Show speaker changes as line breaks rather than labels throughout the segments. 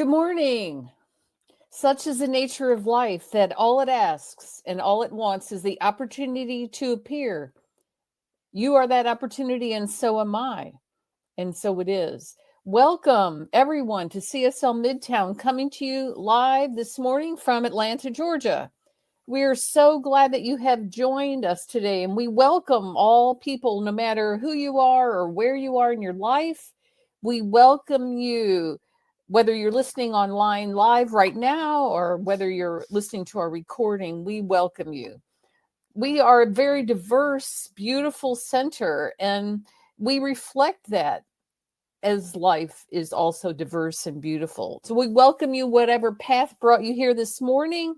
Good morning. Such is the nature of life that all it asks and all it wants is the opportunity to appear. You are that opportunity, and so am I. And so it is. Welcome, everyone, to CSL Midtown, coming to you live this morning from Atlanta, Georgia. We are so glad that you have joined us today, and we welcome all people, no matter who you are or where you are in your life. We welcome you, whether you're listening online live right now or whether you're listening to our recording. We welcome you. We are a very diverse, beautiful center, and we reflect that as life is also diverse and beautiful. So we welcome you, whatever path brought you here this morning.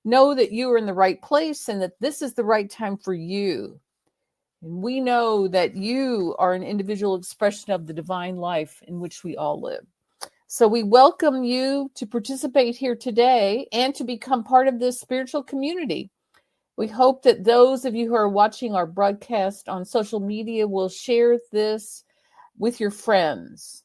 Know that you are in the right place and that this is the right time for you. And we know that you are an individual expression of the divine life in which we all live. So we welcome you to participate here today and to become part of this spiritual community. We hope that those of you who are watching our broadcast on social media will share this with your friends.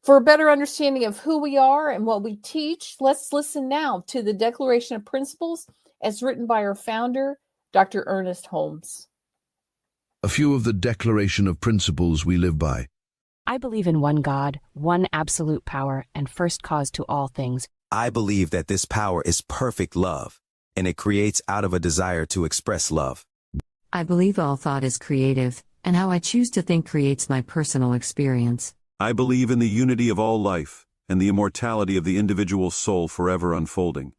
For a better understanding of who we are and what we teach, let's listen now to the Declaration of Principles as written by our founder, Dr. Ernest Holmes.
A few of the Declaration of Principles we live by.
I believe in one God, one absolute power, and first cause to all things.
I believe that this power is perfect love, and it creates out of a desire to express love.
I believe all thought is creative, and how I choose to think creates my personal experience.
I believe in the unity of all life, and the immortality of the individual soul forever unfolding.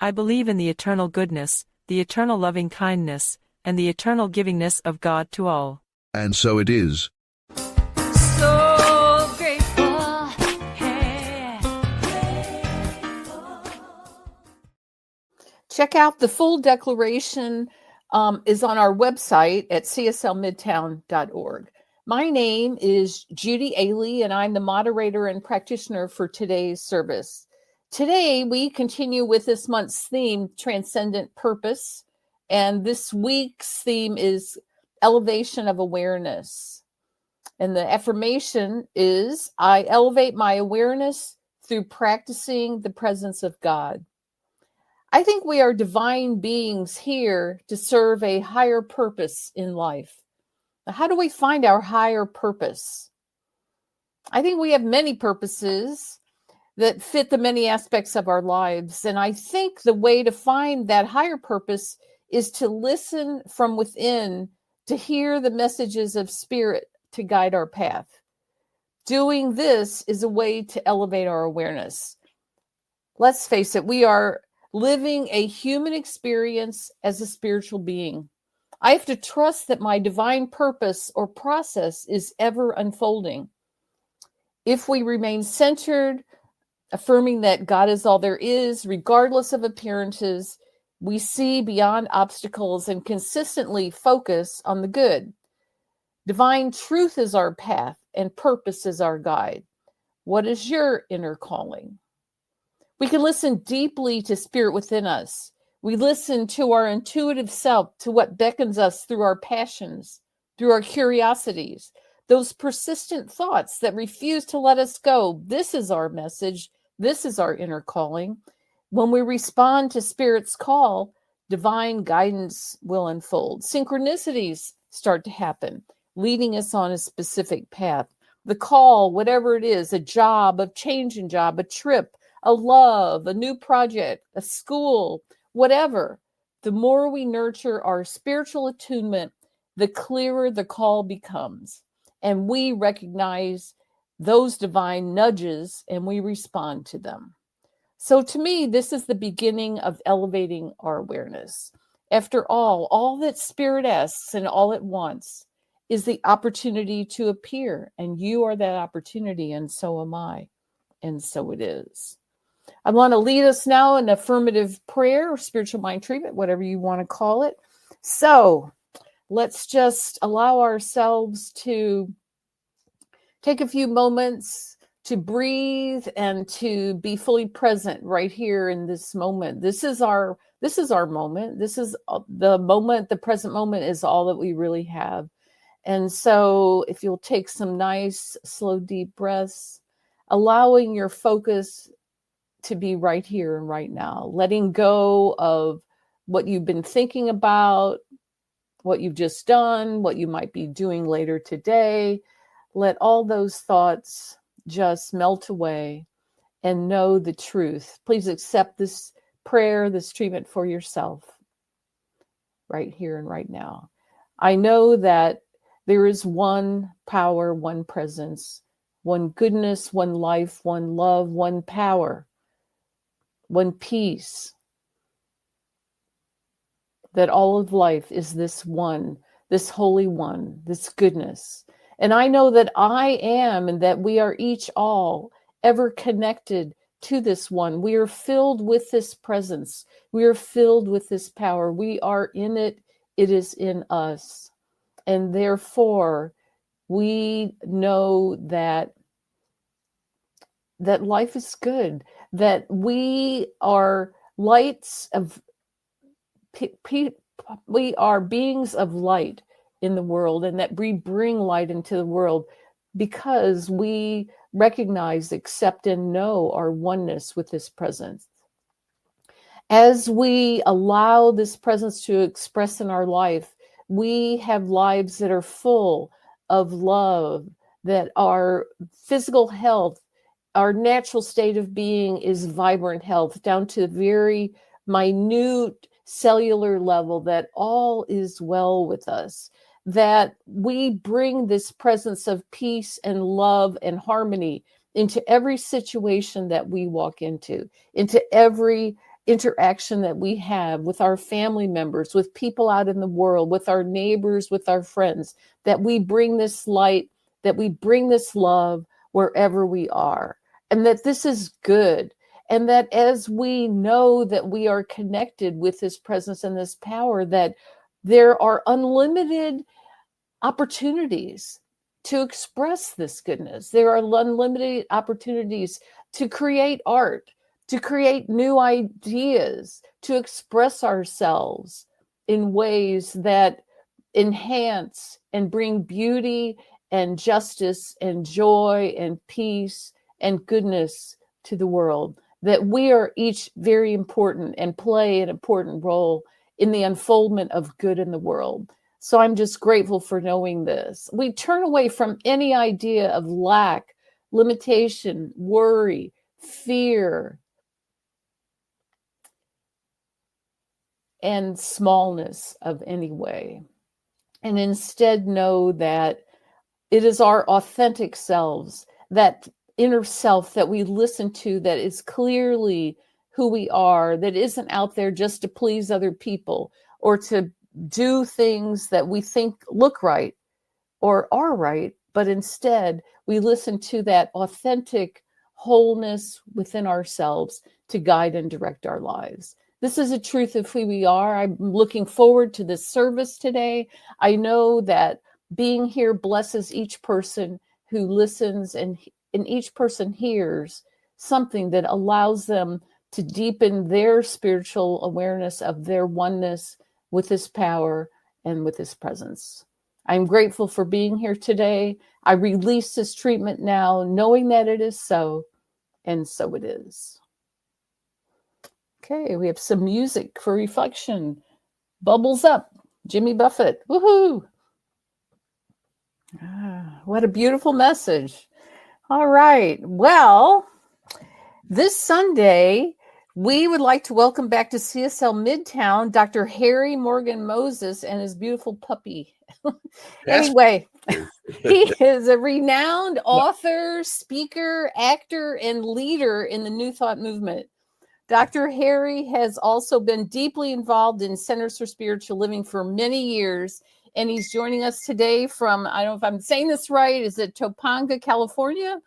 I believe in the eternal goodness, the eternal loving kindness, and the eternal givingness of God to all.
And so it is.
So grateful. Check out the full declaration is on our website at cslmidtown.org. My name is Judy Ailey, and I'm the moderator and practitioner for today's service. Today, we continue with this month's theme, Transcendent Purpose, and this week's theme is Elevation of Awareness. And the affirmation is, I elevate my awareness through practicing the presence of God. I think we are divine beings here to serve a higher purpose in life. How do we find our higher purpose? I think we have many purposes that fit the many aspects of our lives. And I think the way to find that higher purpose is to listen from within, to hear the messages of spirit to guide our path. Doing this is a way to elevate our awareness. Let's face it, we are living a human experience as a spiritual being. I have to trust that my divine purpose or process is ever unfolding. If we remain centered, affirming that God is all there is, regardless of appearances, we see beyond obstacles and consistently focus on the good. Divine truth is our path and purpose is our guide. What is your inner calling? We can listen deeply to spirit within us. We listen to our intuitive self, to what beckons us through our passions, through our curiosities, those persistent thoughts that refuse to let us go. This is our message. This is our inner calling. When we respond to Spirit's call, divine guidance will unfold. Synchronicities start to happen, leading us on a specific path. The call, whatever it is, a job, a change in job, a trip, a love, a new project, a school, whatever, the more we nurture our spiritual attunement, the clearer the call becomes. And we recognize those divine nudges and we respond to them. So to me, this is the beginning of elevating our awareness. After all that spirit asks and all it wants is the opportunity to appear. And you are that opportunity, and so am I. And so it is. I want to lead us now in affirmative prayer or spiritual mind treatment, whatever you want to call it. So let's just allow ourselves to take a few moments to breathe and to be fully present right here in this moment. This is our moment. This is the moment. The present moment is all that we really have. And so if you'll take some nice, slow, deep breaths, allowing your focus to be right here and right now, letting go of what you've been thinking about, what you've just done, what you might be doing later today. Let all those thoughts just melt away and know the truth. Please accept this prayer, this treatment for yourself right here and right now. I know that there is one power, one presence, one goodness, one life, one love, one power, one peace. That all of life is this one, this holy one, this goodness. And I know that I am, and that we are each all ever connected to this one. We are filled with this presence. We are filled with this power. We are in it. It is in us. And therefore, we know that life is good, that we are lights of we are beings of light in the world, and that we bring light into the world because we recognize, accept, and know our oneness with this presence. As we allow this presence to express in our life, we have lives that are full of love, that our physical health, our natural state of being is vibrant health, down to the very minute cellular level, that all is well with us, that we bring this presence of peace and love and harmony into every situation that we walk into every interaction that we have with our family members, with people out in the world, with our neighbors, with our friends, that we bring this light, that we bring this love wherever we are, and that this is good. And that as we know that we are connected with this presence and this power, that there are unlimited opportunities to express this goodness. There are unlimited opportunities to create art, to create new ideas, to express ourselves in ways that enhance and bring beauty and justice and joy and peace and goodness to the world. That we are each very important and play an important role in the unfoldment of good in the world. So I'm just grateful for knowing this. We turn away from any idea of lack, limitation, worry, fear, and smallness of any way. And instead know that it is our authentic selves, that inner self that we listen to, that is clearly who we are, that isn't out there just to please other people or to do things that we think look right or are right, but instead we listen to that authentic wholeness within ourselves to guide and direct our lives. This is a truth of who we are. I'm looking forward to this service today. I know that being here blesses each person who listens, and each person hears something that allows them to deepen their spiritual awareness of their oneness with this power and with this presence. I'm grateful for being here today. I release this treatment now, knowing that it is so, and so it is. Okay, we have some music for reflection. Bubbles Up, Jimmy Buffett. Woohoo! What a beautiful message. All right. Well, this Sunday, we would like to welcome back to CSL Midtown Dr. Harry Morgan Moses and his beautiful puppy. Anyway, he is a renowned author, speaker, actor, and leader in the New Thought movement. Dr. Harry has also been deeply involved in Centers for Spiritual Living for many years, and he's joining us today from, I don't know if I'm saying this right, is it Topanga, California?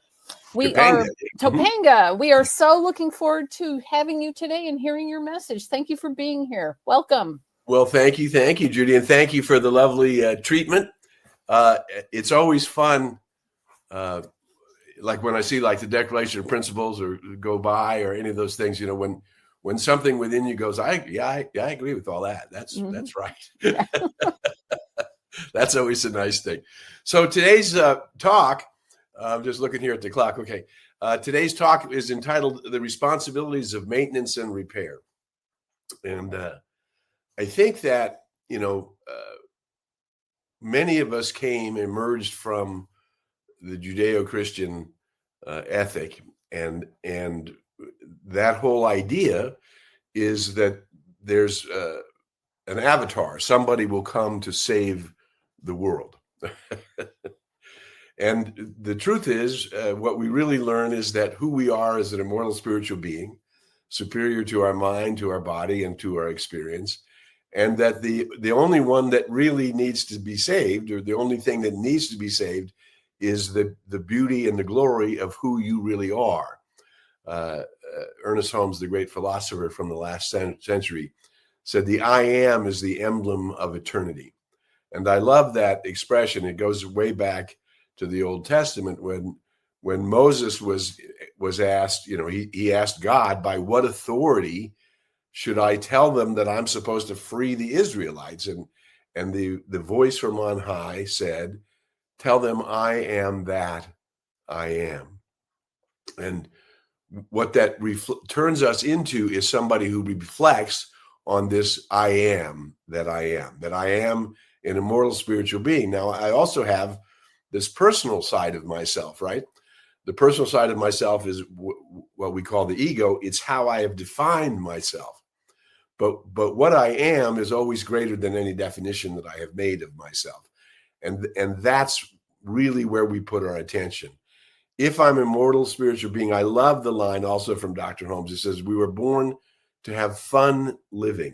Topanga. We are so looking forward to having you today and hearing your message. Thank you for being here. Welcome.
Well, thank you, Judy, and thank you for the lovely treatment. It's always fun, like when I see like the Declaration of Principles or go by or any of those things. You know, when something within you goes, I agree with all that. That's right. Yeah. That's always a nice thing. So today's talk, I'm just looking here at the clock. Okay. Today's talk is entitled The Responsibilities of Maintenance and Repair. And I think that, many of us emerged from the Judeo-Christian ethic. And that whole idea is that there's an avatar. Somebody will come to save the world. And the truth is, what we really learn is that who we are as an immortal spiritual being, superior to our mind, to our body, and to our experience, and that the only one that really needs to be saved, or the only thing that needs to be saved, is the beauty and the glory of who you really are. Ernest Holmes, the great philosopher from the last century, said the I am is the emblem of eternity. And I love that expression. It goes way back to the Old Testament when Moses was asked, he asked God, by what authority should I tell them that I'm supposed to free the Israelites? And the voice from on high said, tell them I am that I am. And what that turns us into is somebody who reflects on this I am that I am an immortal spiritual being. Now, I also have this personal side of myself, right? The personal side of myself is what we call the ego. It's how I have defined myself. But what I am is always greater than any definition that I have made of myself. And that's really where we put our attention. If I'm an immortal spiritual being, I love the line also from Dr. Holmes. It says, we were born to have fun living,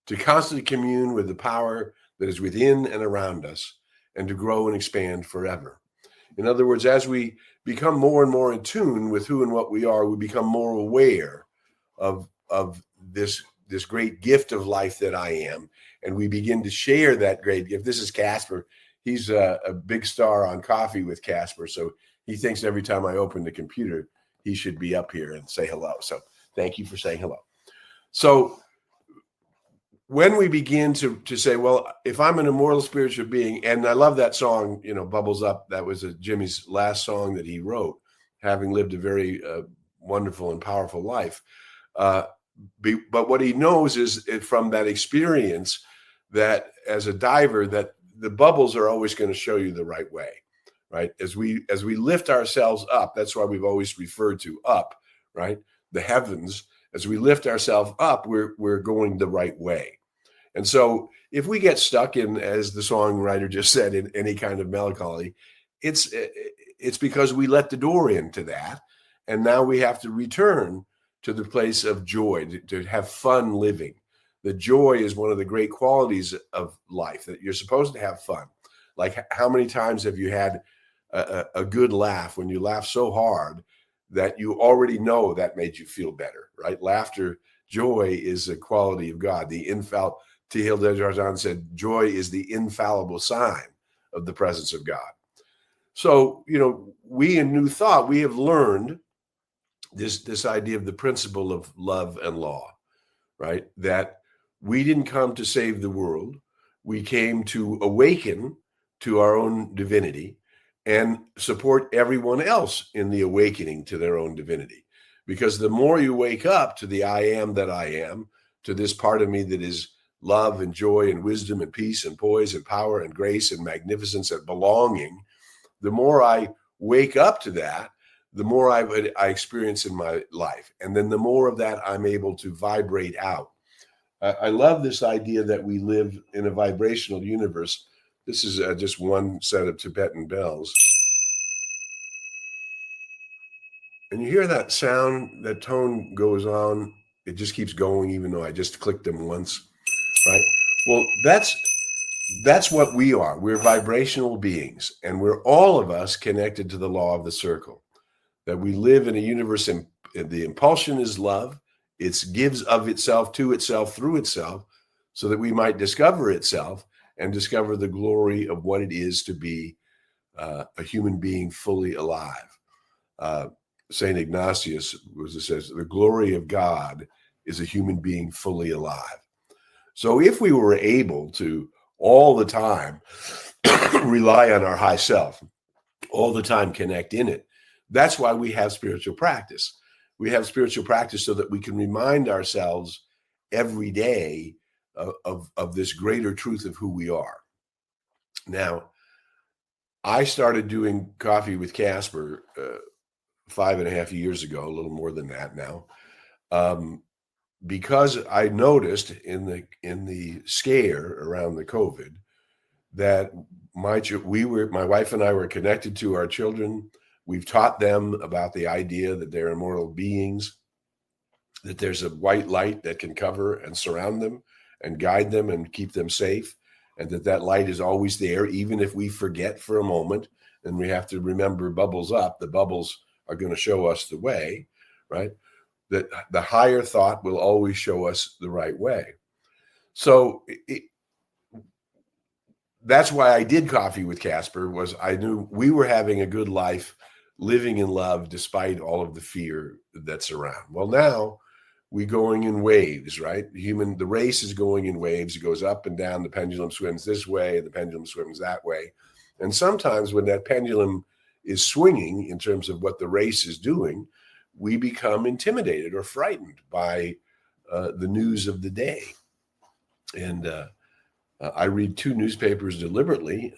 to constantly commune with the power that is within and around us, and to grow and expand forever. In other words, as we become more and more in tune with who and what we are, we become more aware of this great gift of life that I am, and we begin to share that great gift. This is Casper. He's a big star on Coffee with Casper, so he thinks every time I open the computer, he should be up here and say hello. So thank you for saying hello. So when we begin to say, well, if I'm an immortal spiritual being, and I love that song, Bubbles Up. That was Jimmy's last song that he wrote, having lived a very wonderful and powerful life. But what he knows is from that experience that as a diver, that the bubbles are always going to show you the right way, right? As we lift ourselves up, that's why we've always referred to up, right? The heavens. As we lift ourselves up, we're going the right way. And so if we get stuck in, as the songwriter just said, in any kind of melancholy, it's because we let the door into that. And now we have to return to the place of joy, to have fun living. The joy is one of the great qualities of life, that you're supposed to have fun. Like, how many times have you had a good laugh, when you laugh so hard that you already know that made you feel better, right? Laughter, joy is a quality of God. Teilhard de Chardin said, joy is the infallible sign of the presence of God. So, we in New Thought, we have learned this idea of the principle of love and law, right? That we didn't come to save the world. We came to awaken to our own divinity and support everyone else in the awakening to their own divinity. Because the more you wake up to the I am that I am, to this part of me that is love and joy and wisdom and peace and poise and power and grace and magnificence and belonging, the more I wake up to that, the more I experience in my life. And then the more of that I'm able to vibrate out. I love this idea that we live in a vibrational universe. This is just one set of Tibetan bells. And you hear that sound, that tone goes on. It just keeps going, even though I just clicked them once, right? Well, that's what we are. We're vibrational beings, and we're all of us connected to the law of the circle, that we live in a universe, and the impulsion is love. It gives of itself to itself through itself, so that we might discover itself and discover the glory of what it is to be a human being fully alive. St. Ignatius says, the glory of God is a human being fully alive. So if we were able to all the time rely on our high self, all the time connect in it, That's why we have spiritual practice. We have spiritual practice so that we can remind ourselves every day of this greater truth of who we are. Now, I started doing Coffee with Casper 5.5 years ago, a little more than that now, because I noticed in the scare around the COVID that my wife and I were connected to our children. We've taught them about the idea that they're immortal beings, that there's a white light that can cover and surround them and guide them and keep them safe, and that light is always there, even if we forget for a moment, and we have to remember bubbles up. The bubbles are going to show us the way, right? That the higher thought will always show us the right way. So that's why I did Coffee with Casper, was I knew we were having a good life, living in love despite all of the fear that's around. Well, now we're going in waves, right? The race is going in waves. It goes up and down. The pendulum swims this way, and the pendulum swims that way. And sometimes when that pendulum is swinging in terms of what the race is doing, we become intimidated or frightened by the news of the day. And I read 2 newspapers deliberately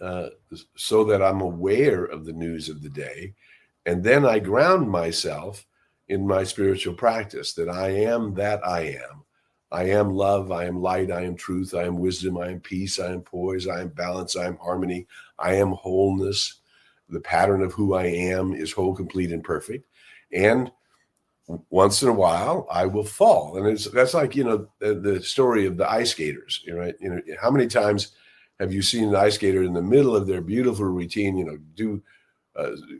so that I'm aware of the news of the day. And then I ground myself in my spiritual practice, that I am that I am. I am love, I am light, I am truth, I am wisdom, I am peace, I am poise, I am balance, I am harmony, I am wholeness. The pattern of who I am is whole, complete, and perfect. And once in a while, I will fall. And that's like, the story of the ice skaters, right? How many times have you seen an ice skater in the middle of their beautiful routine, do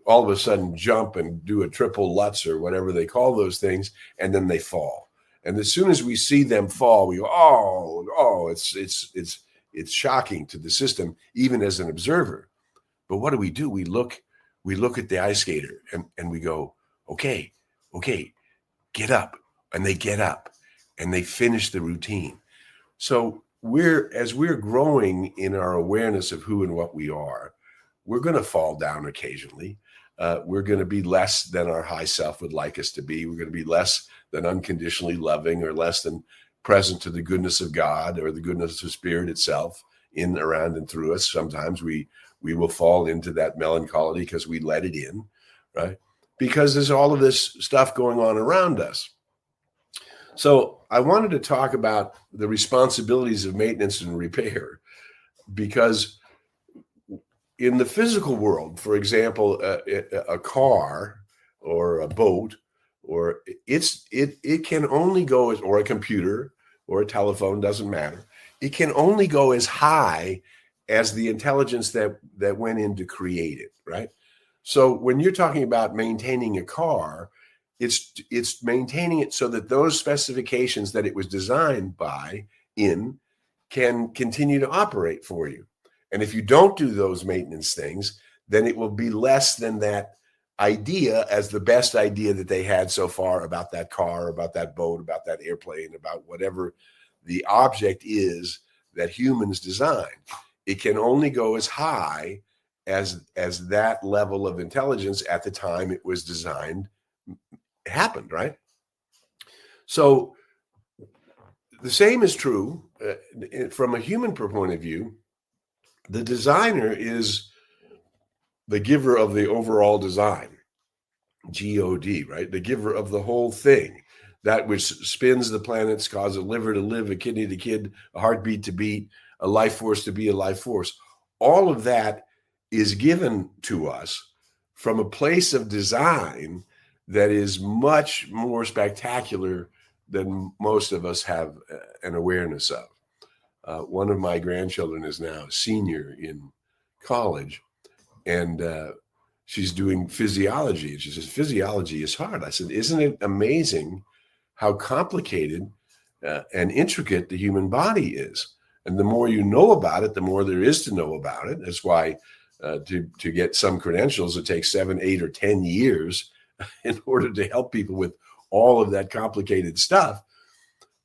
all of a sudden jump and do a triple Lutz or whatever they call those things, and then they fall. And as soon as we see them fall, we go, oh, it's shocking to the system, even as an observer. But what do? We look at the ice skater and we go, okay, get up. And they get up and they finish the routine. So as we're growing in our awareness of who and what we are, we're going to fall down occasionally. We're going to be less than our high self would like us to be. We're going to be less than unconditionally loving, or less than present to the goodness of God or the goodness of Spirit itself in, around, and through us. Sometimes we will fall into that melancholy because we let it in, right? Because there's all of this stuff going on around us. So I wanted to talk about the responsibilities of maintenance and repair, because in the physical world, for example, a car or a boat, or it can only go as, or a computer or a telephone, doesn't matter. It can only go as high as the intelligence that went in to create it, right? So when you're talking about maintaining a car, it's maintaining it so that those specifications that it was designed in can continue to operate for you. And if you don't do those maintenance things, then it will be less than that idea as the best idea that they had so far about that car, about that boat, about that airplane, about whatever the object is that humans designed. It can only go as high as that level of intelligence at the time it was designed happened, right? So the same is true from a human point of view. The designer is the giver of the overall design, G-O-D, right? The giver of the whole thing, that which spins the planets, causes a liver to live, a kidney to kid, a heartbeat to beat, a life force to be a life force. All of that is given to us from a place of design that is much more spectacular than most of us have an awareness of. One of my grandchildren is now a senior in college, and she's doing physiology. And she says, physiology is hard. I said, isn't it amazing how complicated and intricate the human body is? And the more you know about it, the more there is to know about it. That's why to get some credentials, it takes 7, 8, or 10 years in order to help people with all of that complicated stuff.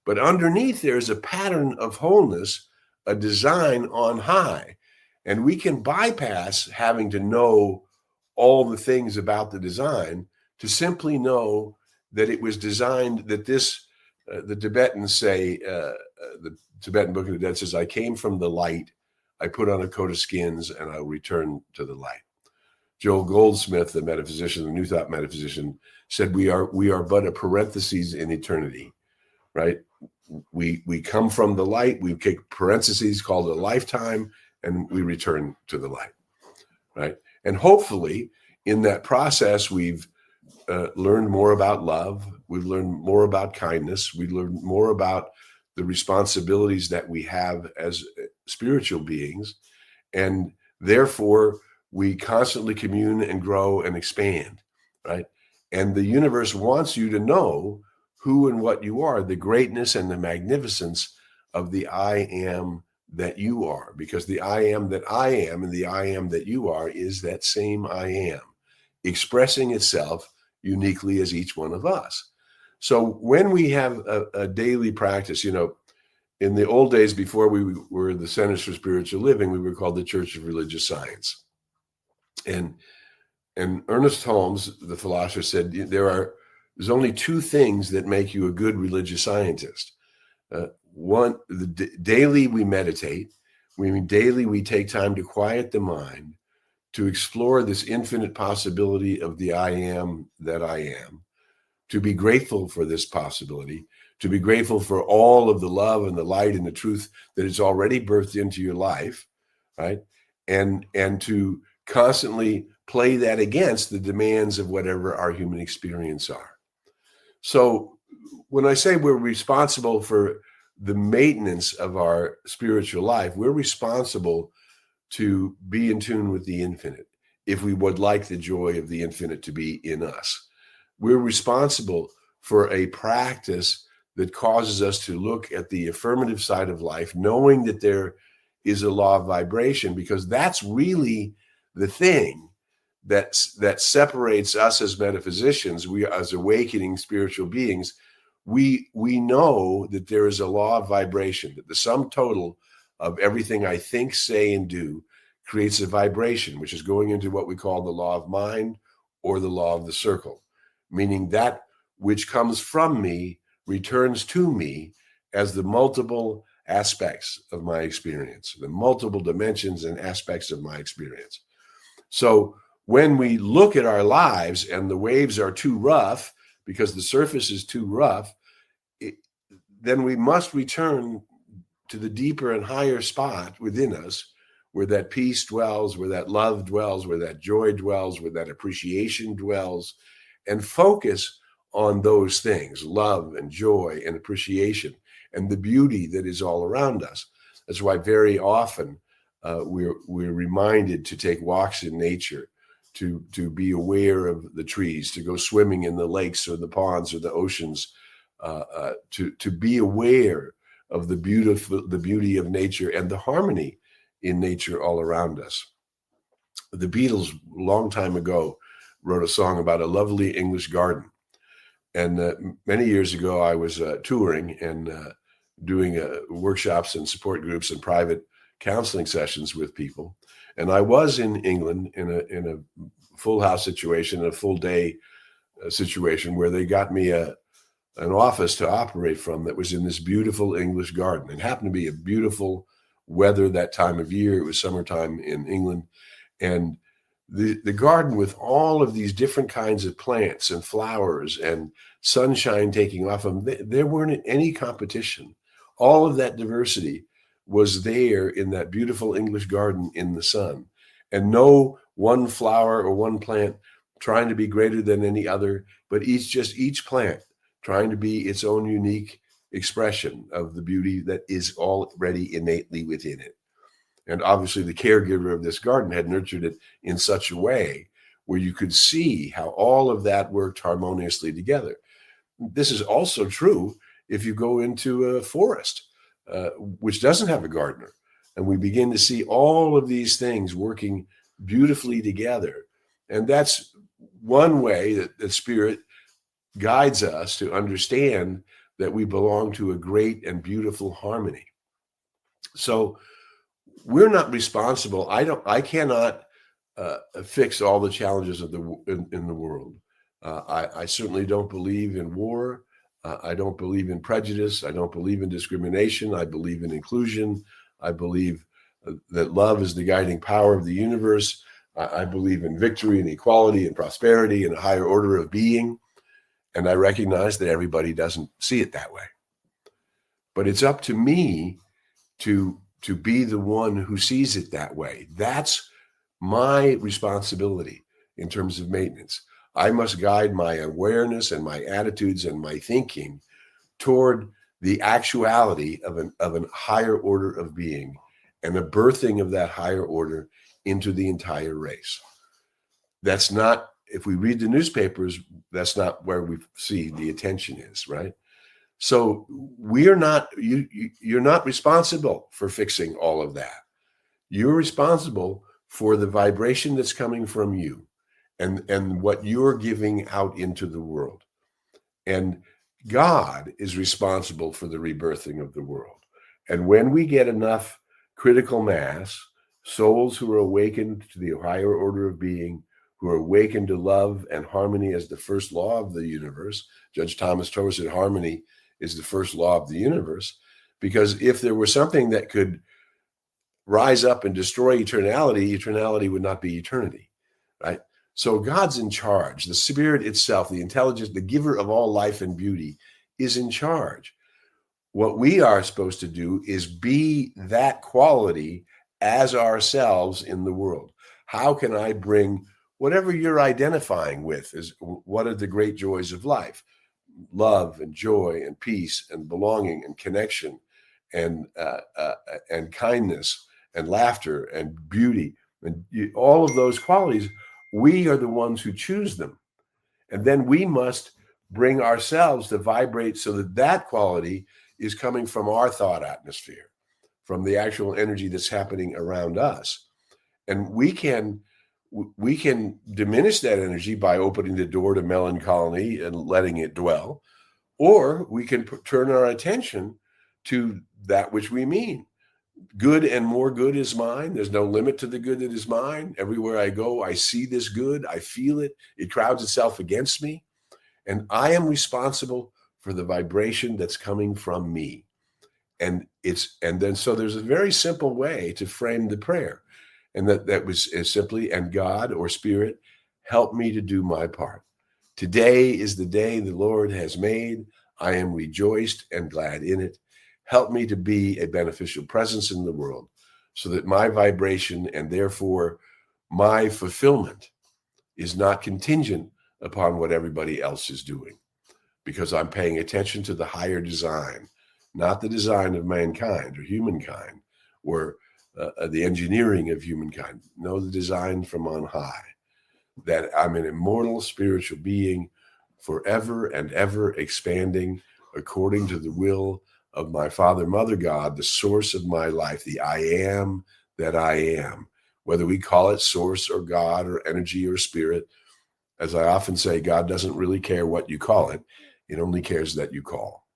But underneath, there's a pattern of wholeness, a design on high. And we can bypass having to know all the things about the design, to simply know that it was designed, that this, the Tibetans say, the Tibetan Book of the Dead says, I came from the light, I put on a coat of skins, and I'll return to the light. Joel Goldsmith, the metaphysician, the New Thought metaphysician, said we are but a parenthesis in eternity, right? We come from the light, we take parentheses called a lifetime, and we return to the light, right? And hopefully in that process, we've learned more about love, we've learned more about kindness, we've learned more about the responsibilities that we have as spiritual beings, and therefore we constantly commune and grow and expand, right? And the universe wants you to know who and what you are, the greatness and the magnificence of the I am that you are, because the I am that I am and the I am that you are is that same I am, expressing itself uniquely as each one of us. So when we have a daily practice, in the old days before we were the Centers for Spiritual Living, we were called the Church of Religious Science. And Ernest Holmes, the philosopher, said there's only two things that make you a good religious scientist. One, daily we meditate. Daily we take time to quiet the mind, to explore this infinite possibility of the I am that I am, to be grateful for this possibility, to be grateful for all of the love and the light and the truth that is already birthed into your life, right? And to constantly play that against the demands of whatever our human experience are. So when I say we're responsible for the maintenance of our spiritual life, we're responsible to be in tune with the infinite if we would like the joy of the infinite to be in us. We're responsible for a practice that causes us to look at the affirmative side of life, knowing that there is a law of vibration, because that's really the thing that separates us as metaphysicians. We, as awakening spiritual beings, we know that there is a law of vibration, that the sum total of everything I think, say, and do creates a vibration, which is going into what we call the law of mind or the law of the circle, meaning that which comes from me returns to me as the multiple aspects of my experience, the multiple dimensions and aspects of my experience. So when we look at our lives and the waves are too rough because the surface is too rough, then we must return to the deeper and higher spot within us where that peace dwells, where that love dwells, where that joy dwells, where that appreciation dwells, and focus on those things, love and joy and appreciation and the beauty that is all around us. That's why very often we're reminded to take walks in nature, to be aware of the trees, to go swimming in the lakes or the ponds or the oceans, to be aware of the beauty of nature and the harmony in nature all around us. The Beatles, a long time ago, wrote a song about a lovely English garden. And many years ago, I was touring and doing workshops and support groups and private counseling sessions with people. And I was in England in a full house situation, a full day situation where they got me an office to operate from that was in this beautiful English garden. It happened to be a beautiful weather that time of year. It was summertime in England. And the garden with all of these different kinds of plants and flowers and sunshine taking off them, there weren't any competition. All of that diversity was there in that beautiful English garden in the sun. And no one flower or one plant trying to be greater than any other, but each plant trying to be its own unique expression of the beauty that is already innately within it. And obviously the caregiver of this garden had nurtured it in such a way where you could see how all of that worked harmoniously together. This is also true if you go into a forest, which doesn't have a gardener. And we begin to see all of these things working beautifully together. And that's one way that Spirit guides us to understand that we belong to a great and beautiful harmony. So we're not responsible. I cannot fix all the challenges of in the world. I certainly don't believe in war. I don't believe in prejudice. I don't believe in discrimination. I believe in inclusion. I believe that love is the guiding power of the universe. I believe in victory and equality and prosperity and a higher order of being. And I recognize that everybody doesn't see it that way. But it's up to me to be the one who sees it that way. That's my responsibility in terms of maintenance. I must guide my awareness and my attitudes and my thinking toward the actuality of a higher order of being and the birthing of that higher order into the entire race. That's not, if we read the newspapers, that's not where we see the attention is, right? So you're not responsible for fixing all of that. You're responsible for the vibration that's coming from you and what you're giving out into the world. And God is responsible for the rebirthing of the world. And when we get enough critical mass, souls who are awakened to the higher order of being, who are awakened to love and harmony as the first law of the universe, Judge Thomas Tower said harmony is the first law of the universe, because if there were something that could rise up and destroy eternality, eternality would not be eternity, right? So God's in charge. The spirit itself, the intelligence, the giver of all life and beauty is in charge. What we are supposed to do is be that quality as ourselves in the world. How can I bring whatever you're identifying with is what are the great joys of life? Love and joy and peace and belonging and connection and kindness and laughter and beauty and all of those qualities. We are the ones who choose them. And then we must bring ourselves to vibrate so that that quality is coming from our thought atmosphere, from the actual energy that's happening around us. And we can diminish that energy by opening the door to melancholy and letting it dwell, or we can turn our attention to that which we mean. Good and more good is mine. There's no limit to the good that is mine. Everywhere I go, I see this good. I feel it. It crowds itself against me. And I am responsible for the vibration that's coming from me. And so there's a very simple way to frame the prayer. And that was simply, and God or Spirit, help me to do my part. Today is the day the Lord has made. I am rejoiced and glad in it. Help me to be a beneficial presence in the world so that my vibration and therefore my fulfillment is not contingent upon what everybody else is doing, because I'm paying attention to the higher design, not the design of mankind or humankind or the engineering of humankind. No, the design from on high, that I'm an immortal spiritual being forever and ever expanding according to the will of my Father, Mother God, the source of my life, the I am that I am. Whether we call it source or God or energy or spirit, as I often say, God doesn't really care what you call it. It only cares that you call.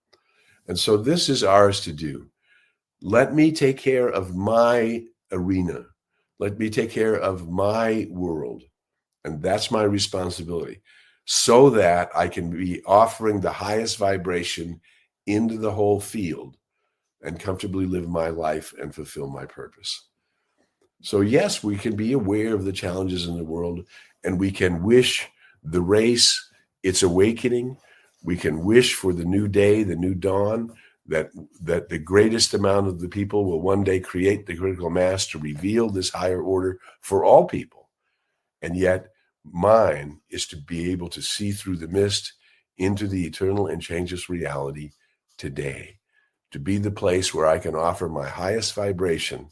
And so this is ours to do. Let me take care of my arena. Let me take care of my world. And that's my responsibility, so that I can be offering the highest vibration into the whole field and comfortably live my life and fulfill my purpose. So yes, we can be aware of the challenges in the world, and we can wish the race its awakening. We can wish for the new day, the new dawn, that the greatest amount of the people will one day create the critical mass to reveal this higher order for all people. And yet mine is to be able to see through the mist into the eternal and changeless reality today, to be the place where I can offer my highest vibration,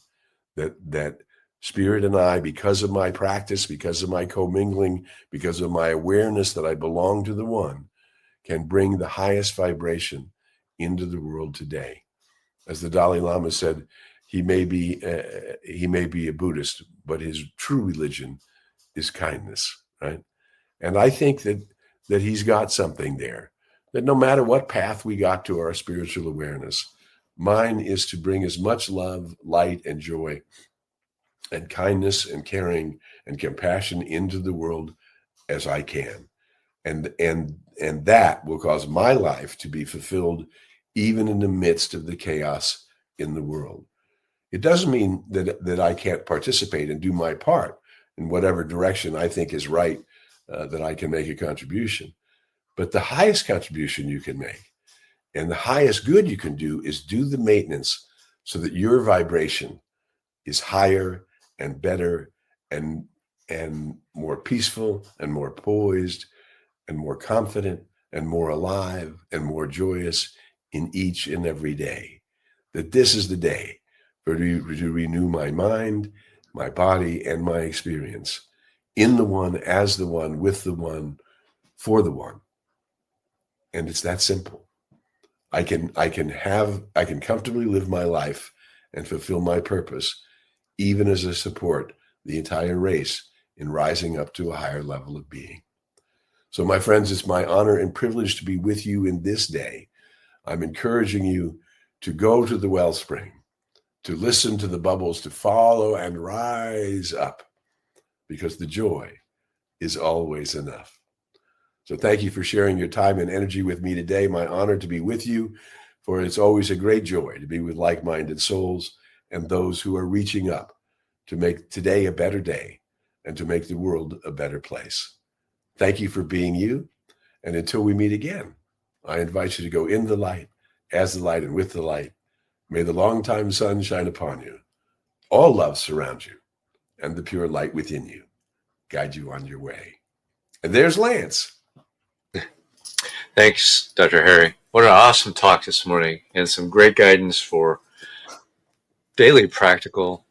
that Spirit and I, because of my practice, because of my commingling, because of my awareness that I belong to the One, can bring the highest vibration into the world today. As the Dalai Lama said, he may be a Buddhist, but his true religion is kindness, right? And I think that he's got something there, that no matter what path we got to our spiritual awareness, mine is to bring as much love, light, and joy and kindness and caring and compassion into the world as I can. And that will cause my life to be fulfilled even in the midst of the chaos in the world. It doesn't mean that I can't participate and do my part in whatever direction I think is right, that I can make a contribution. But the highest contribution you can make and the highest good you can do is do the maintenance so that your vibration is higher and better and more peaceful and more poised and more confident and more alive and more joyous in each and every day. That this is the day to renew my mind, my body, and my experience in the one, as the one, with the one, for the one. And it's that simple. I can comfortably live my life and fulfill my purpose, even as I support the entire race in rising up to a higher level of being. So, my friends, it's my honor and privilege to be with you in this day. I'm encouraging you to go to the wellspring, to listen to the bubbles, to follow and rise up, because the joy is always enough. So thank you for sharing your time and energy with me today. My honor to be with you, for it's always a great joy to be with like-minded souls and those who are reaching up to make today a better day and to make the world a better place. Thank you for being you. And until we meet again, I invite you to go in the light, as the light, and with the light. May the long-time sun shine upon you. All love surround you, and the pure light within you guide you on your way. And there's Lance.
Thanks, Dr. Harry. What an awesome talk this morning, and some great guidance for daily practical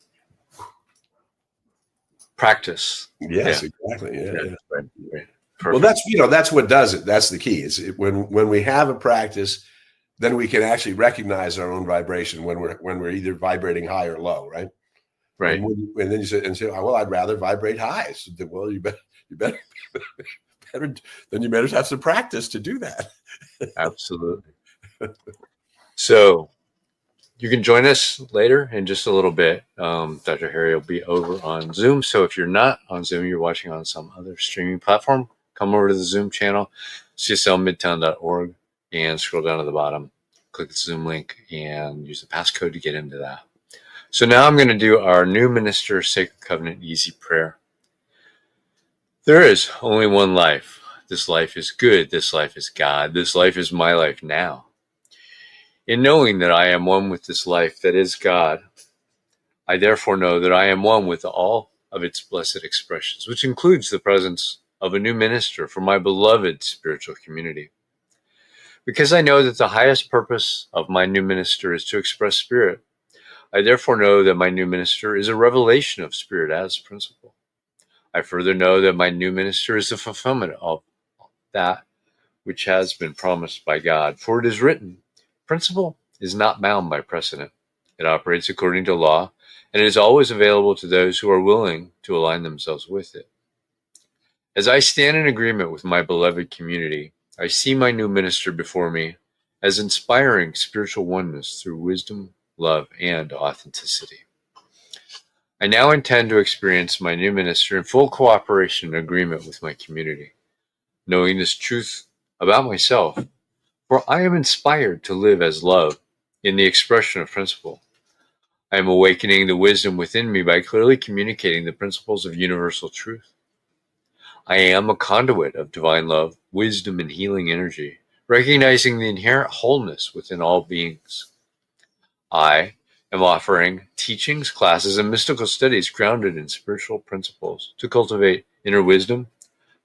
practice.
Yes, exactly. Yeah.
Right.
Well, that's what does it. That's the key. When we have a practice, then we can actually recognize our own vibration when we're either vibrating high or low, right?
Right.
And then you say, well, I'd rather vibrate high. So, well, you better then you better have some practice to do that.
Absolutely. So you can join us later in just a little bit. Dr. Harry will be over on Zoom. So if you're not on Zoom, you're watching on some other streaming platform, come over to the Zoom channel, cslmidtown.org, and scroll down to the bottom, click the Zoom link, and use the passcode to get into that. So now I'm going to do our new minister Sacred Covenant Easy Prayer. There is only one life. This life is good. This life is God. This life is my life now. In knowing that I am one with this life that is God, I therefore know that I am one with all of its blessed expressions, which includes the presence of a new minister for my beloved spiritual community. Because I know that the highest purpose of my new minister is to express spirit, I therefore know that my new minister is a revelation of spirit as principle. I further know that my new minister is the fulfillment of that which has been promised by God. For it is written, principle is not bound by precedent. It operates according to law, and it is always available to those who are willing to align themselves with it. As I stand in agreement with my beloved community, I see my new minister before me as inspiring spiritual oneness through wisdom, love, and authenticity. I now intend to experience my new minister in full cooperation and agreement with my community, knowing this truth about myself, for I am inspired to live as love in the expression of principle. I am awakening the wisdom within me by clearly communicating the principles of universal truth. I am a conduit of divine love, wisdom, and healing energy, recognizing the inherent wholeness within all beings. I am offering teachings, classes, and mystical studies grounded in spiritual principles to cultivate inner wisdom,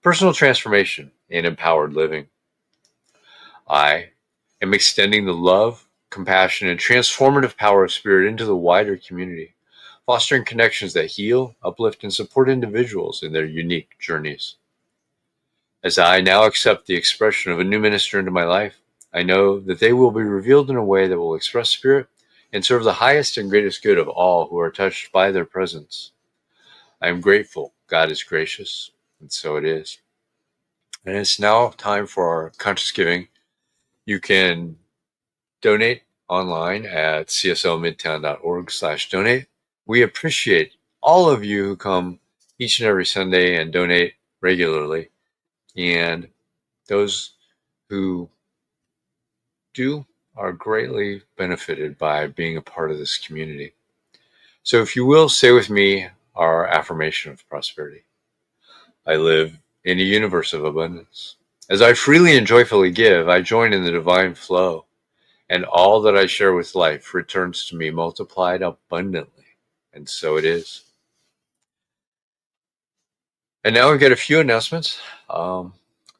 personal transformation, and empowered living. I am extending the love, compassion, and transformative power of spirit into the wider community, fostering connections that heal, uplift, and support individuals in their unique journeys. As I now accept the expression of a new minister into my life, I know that they will be revealed in a way that will express spirit and serve the highest and greatest good of all who are touched by their presence. I am grateful. God is gracious, and so it is. And it's now time for our conscious giving. You can donate online at cslmidtown.org/donate. We appreciate all of you who come each and every Sunday and donate regularly, and those who do are greatly benefited by being a part of this community. So if you will, say with me our affirmation of prosperity. I live in a universe of abundance. As I freely and joyfully give, I join in the divine flow, and all that I share with life returns to me multiplied abundantly. And so it is. And now we've got a few announcements.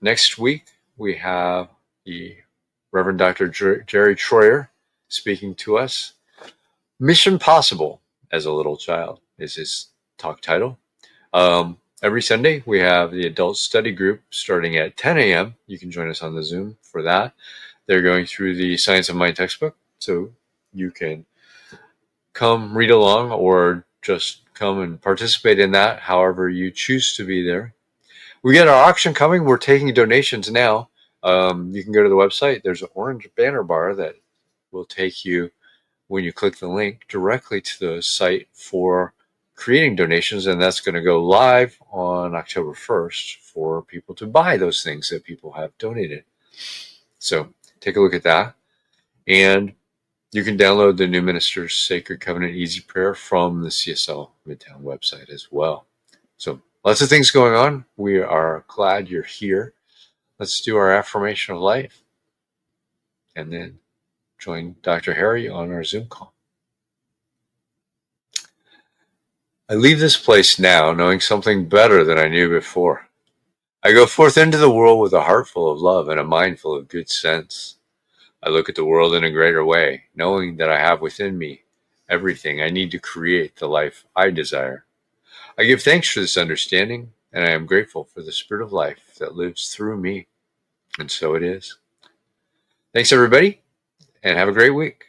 Next week, we have the Reverend Dr. Jerry Troyer speaking to us. Mission Possible as a Little Child is his talk title. Every Sunday, we have the adult study group starting at 10 a.m. You can join us on the Zoom for that. They're going through the Science of Mind textbook, so you can come read along or just come and participate in that however you choose to be there. We got our auction coming. We're taking donations now. You can go to the website. There's an orange banner bar that will take you, when you click the link, directly to the site for creating donations, and that's going to go live on October 1st for people to buy those things that people have donated. So take a look at that. And you can download the New Minister's Sacred Covenant Easy Prayer from the CSL Midtown website as well. So lots of things going on. We are glad you're here. Let's do our affirmation of life and then join Dr. Harry on our Zoom call. I leave this place now knowing something better than I knew before. I go forth into the world with a heart full of love and a mind full of good sense. I look at the world in a greater way, knowing that I have within me everything I need to create the life I desire. I give thanks for this understanding, and I am grateful for the spirit of life that lives through me. And so it is. Thanks, everybody, and have a great week.